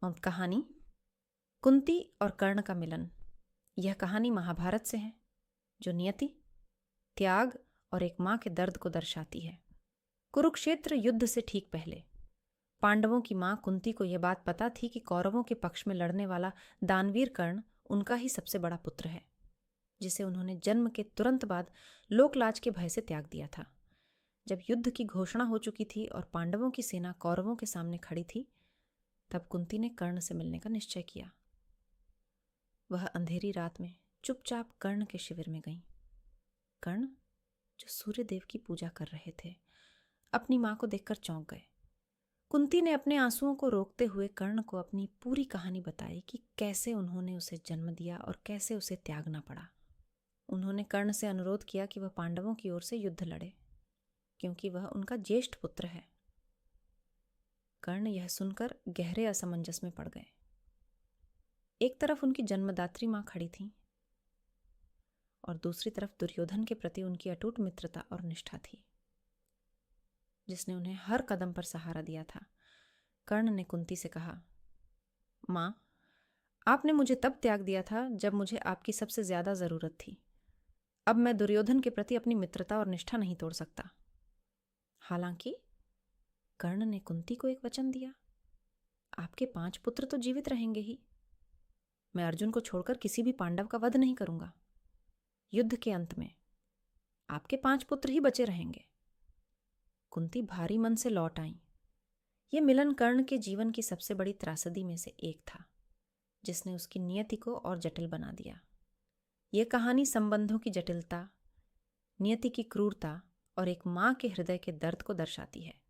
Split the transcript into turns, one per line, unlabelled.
और कहानी कुंती और कर्ण का मिलन। यह कहानी महाभारत से है, जो नियति, त्याग और एक मां के दर्द को दर्शाती है। कुरुक्षेत्र युद्ध से ठीक पहले पांडवों की मां कुंती को यह बात पता थी कि कौरवों के पक्ष में लड़ने वाला दानवीर कर्ण उनका ही सबसे बड़ा पुत्र है, जिसे उन्होंने जन्म के तुरंत बाद लोकलाज के भय से त्याग दिया था। जब युद्ध की घोषणा हो चुकी थी और पांडवों की सेना कौरवों के सामने खड़ी थी, तब कुंती ने कर्ण से मिलने का निश्चय किया। वह अंधेरी रात में चुपचाप कर्ण के शिविर में गई। कर्ण, जो सूर्य देव की पूजा कर रहे थे, अपनी मां को देखकर चौंक गए। कुंती ने अपने आंसुओं को रोकते हुए कर्ण को अपनी पूरी कहानी बताई कि कैसे उन्होंने उसे जन्म दिया और कैसे उसे त्यागना पड़ा। उन्होंने कर्ण से अनुरोध किया कि वह पांडवों की ओर से युद्ध लड़े, क्योंकि वह उनका ज्येष्ठ पुत्र है। कर्ण यह सुनकर गहरे असमंजस में पड़ गए। एक तरफ उनकी जन्मदात्री मां खड़ी थी और दूसरी तरफ दुर्योधन के प्रति उनकी अटूट मित्रता और निष्ठा थी, जिसने उन्हें हर कदम पर सहारा दिया था। कर्ण ने कुंती से कहा, मां, आपने मुझे तब त्याग दिया था जब मुझे आपकी सबसे ज्यादा जरूरत थी। अब मैं दुर्योधन के प्रति अपनी मित्रता और निष्ठा नहीं तोड़ सकता। हालांकि कर्ण ने कुंती को एक वचन दिया, आपके 5 पुत्र तो जीवित रहेंगे ही। मैं अर्जुन को छोड़कर किसी भी पांडव का वध नहीं करूंगा। युद्ध के अंत में आपके 5 पुत्र ही बचे रहेंगे। कुंती भारी मन से लौट आई। यह मिलन कर्ण के जीवन की सबसे बड़ी त्रासदी में से एक था, जिसने उसकी नियति को और जटिल बना दिया। यह कहानी संबंधों की जटिलता, नियति की क्रूरता और एक मां के हृदय के दर्द को दर्शाती है।